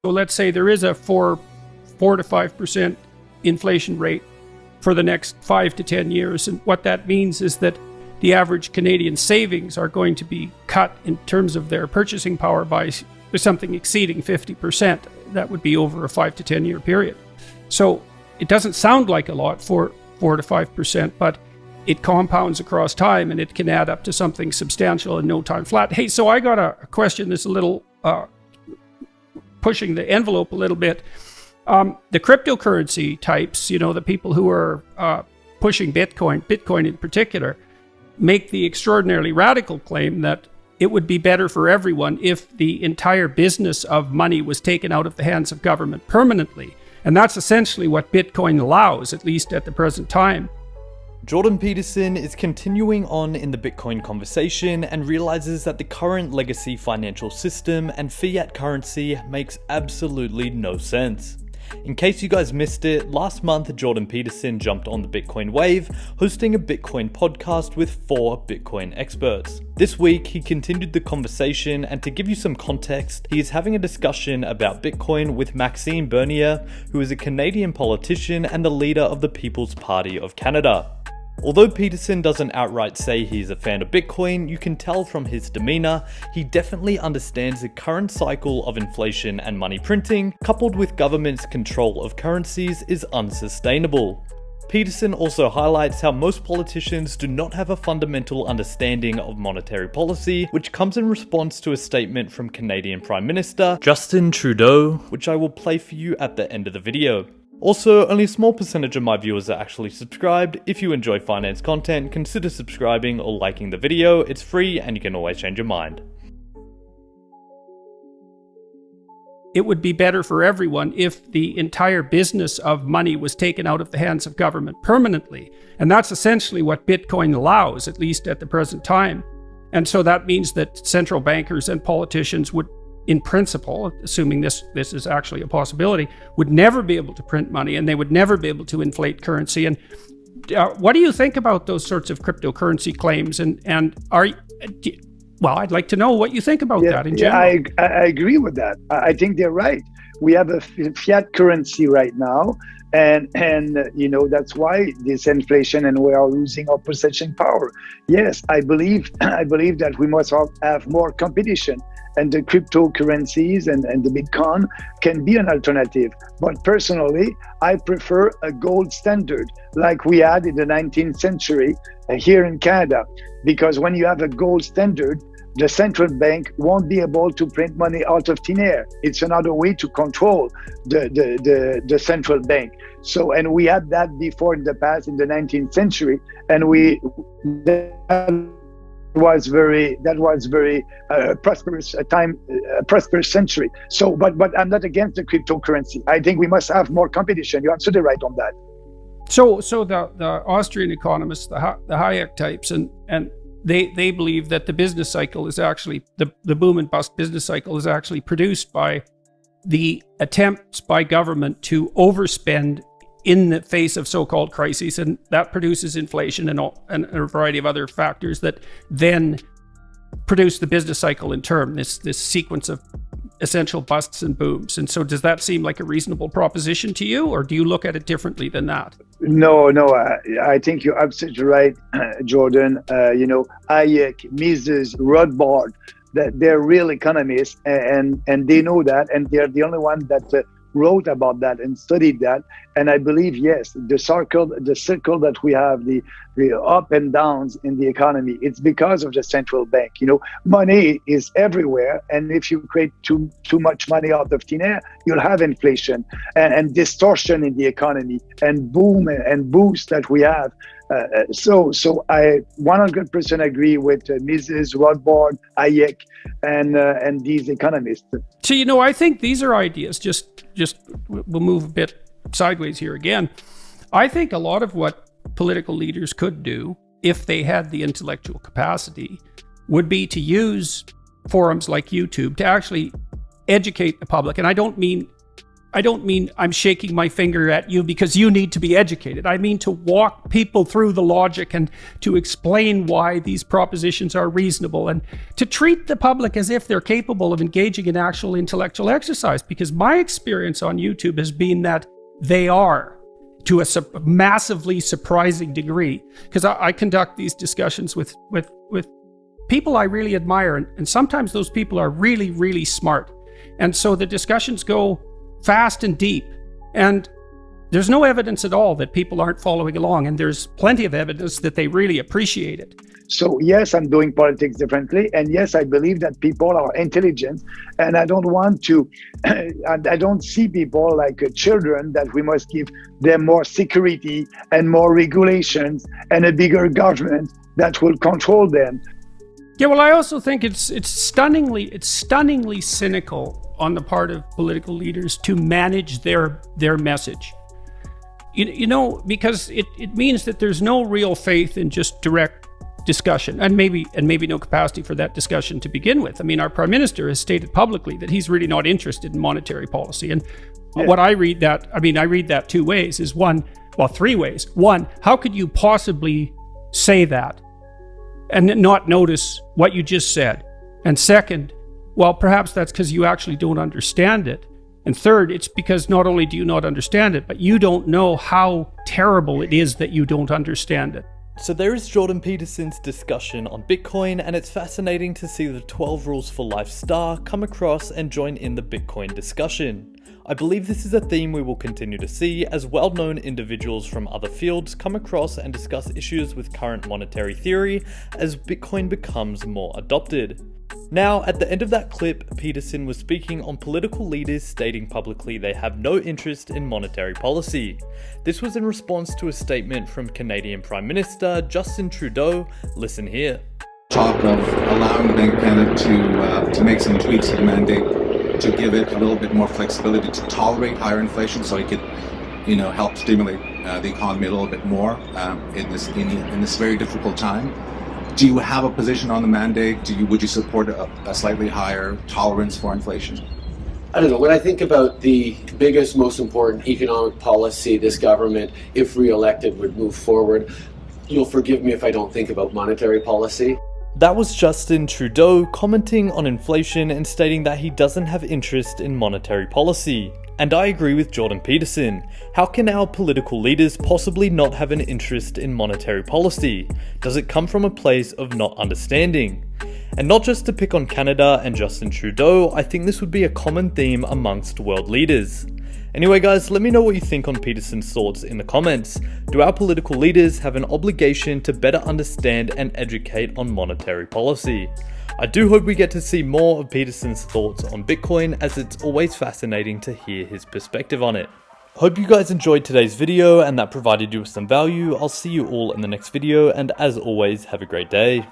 So let's say there is a 4 to 5% inflation rate for the next 5 to 10 years. And what that means is that the average Canadian savings are going to be cut in terms of their purchasing power by something exceeding 50%. That would be over a 5 to 10 year period. So it doesn't sound like a lot, 4 to 5%, but it compounds across time and it can add up to something substantial in no time flat. Hey, so I got a question that's a little pushing the envelope a little bit. The cryptocurrency types, the people who are pushing Bitcoin in particular, make the extraordinarily radical claim that it would be better for everyone if the entire business of money was taken out of the hands of government permanently. And that's essentially what Bitcoin allows, at least at the present time. Jordan Peterson is continuing on in the Bitcoin conversation and realizes that the current legacy financial system and fiat currency makes absolutely no sense. In case you guys missed it, last month Jordan Peterson jumped on the Bitcoin wave, hosting a Bitcoin podcast with 4 Bitcoin experts. This week he continued the conversation, and to give you some context, he is having a discussion about Bitcoin with Maxime Bernier, who is a Canadian politician and the leader of the People's Party of Canada. Although Peterson doesn't outright say he's a fan of Bitcoin, you can tell from his demeanour he definitely understands the current cycle of inflation and money printing, coupled with government's control of currencies, is unsustainable. Peterson also highlights how most politicians do not have a fundamental understanding of monetary policy, which comes in response to a statement from Canadian Prime Minister Justin Trudeau, which I will play for you at the end of the video. Also, only a small percentage of my viewers are actually subscribed. If you enjoy finance content, consider subscribing or liking the video. It's free and you can always change your mind. It would be better for everyone if the entire business of money was taken out of the hands of government permanently. And that's essentially what Bitcoin allows, at least at the present time. And so that means that central bankers and politicians would, in principle, assuming this is actually a possibility, would never be able to print money, and they would never be able to inflate currency. And what do you think about those sorts of cryptocurrency claims? And I'd like to know what you think about that in general. I agree with that. I think they're right. We have a fiat currency right now, and that's why this inflation, and we are losing our purchasing power. Yes, I believe that we must have more competition. And the cryptocurrencies and the Bitcoin can be an alternative. But personally, I prefer a gold standard like we had in the 19th century here in Canada. Because when you have a gold standard, the central bank won't be able to print money out of thin air. It's another way to control the central bank. So, and we had that before in the past, in the 19th century, and that was very prosperous time, prosperous century. So, but I'm not against the cryptocurrency. I think we must have more competition. You're absolutely right on that. So the Austrian economists, the Hayek types, and they believe that the business cycle is actually the boom and bust business cycle is actually produced by the attempts by government to overspend in the face of so-called crises, and that produces inflation and a variety of other factors that then produce the business cycle in turn, this sequence of essential busts and booms. And so does that seem like a reasonable proposition to you, or do you look at it differently than that? No, I think you're absolutely right, Jordan. Hayek, Mises, Rothbard, that they're real economists, and they know that, and they're the only one that wrote about that and studied that. And I believe, yes, the circle that we have, the up and downs in the economy, it's because of the central bank. Money is everywhere, and if you create too much money out of thin air, you'll have inflation and distortion in the economy and boom and boost that we have. So I 100% agree with Mrs. Rothbard, Hayek, and these economists. So, I think these are ideas. Just we'll move a bit sideways here again. I think a lot of what political leaders could do, if they had the intellectual capacity, would be to use forums like YouTube to actually educate the public. And I don't mean I don't mean I'm shaking my finger at you because you need to be educated. I mean to walk people through the logic and to explain why these propositions are reasonable and to treat the public as if they're capable of engaging in actual intellectual exercise, because my experience on YouTube has been that they are, to a massively surprising degree, because I conduct these discussions with people I really admire, and sometimes those people are really, really smart. And so the discussions go fast and deep, and there's no evidence at all that people aren't following along, and there's plenty of evidence that they really appreciate it. So yes, I'm doing politics differently, and yes, I believe that people are intelligent, and I don't want to, I don't see people like children that we must give them more security and more regulations and a bigger government that will control them. Yeah, well, I also think it's stunningly cynical on the part of political leaders to manage their message. You know, because it means that there's no real faith in just direct discussion, and maybe no capacity for that discussion to begin with. I mean, our Prime Minister has stated publicly that he's really not interested in monetary policy. And what I read that two ways is three ways. One, how could you possibly say that and not notice what you just said? And second, well, perhaps that's because you actually don't understand it. And third, it's because not only do you not understand it, but you don't know how terrible it is that you don't understand it. So there is Jordan Peterson's discussion on Bitcoin, and it's fascinating to see the 12 Rules for Life star come across and join in the Bitcoin discussion. I believe this is a theme we will continue to see as well-known individuals from other fields come across and discuss issues with current monetary theory as Bitcoin becomes more adopted. Now, at the end of that clip, Peterson was speaking on political leaders stating publicly they have no interest in monetary policy. This was in response to a statement from Canadian Prime Minister Justin Trudeau. Listen here. Talk of allowing the Bank of Canada to make some tweaks to the mandate to give it a little bit more flexibility to tolerate higher inflation, so it could, help stimulate the economy a little bit more in this very difficult time. Do you have a position on the mandate? Would you support a slightly higher tolerance for inflation? I don't know. When I think about the biggest, most important economic policy this government, if re-elected, would move forward, you'll forgive me if I don't think about monetary policy. That was Justin Trudeau commenting on inflation and stating that he doesn't have interest in monetary policy. And I agree with Jordan Peterson. How can our political leaders possibly not have an interest in monetary policy? Does it come from a place of not understanding? And not just to pick on Canada and Justin Trudeau, I think this would be a common theme amongst world leaders. Anyway guys, let me know what you think on Peterson's thoughts in the comments. Do our political leaders have an obligation to better understand and educate on monetary policy? I do hope we get to see more of Peterson's thoughts on Bitcoin, as it's always fascinating to hear his perspective on it. Hope you guys enjoyed today's video and that provided you with some value. I'll see you all in the next video, and as always, have a great day.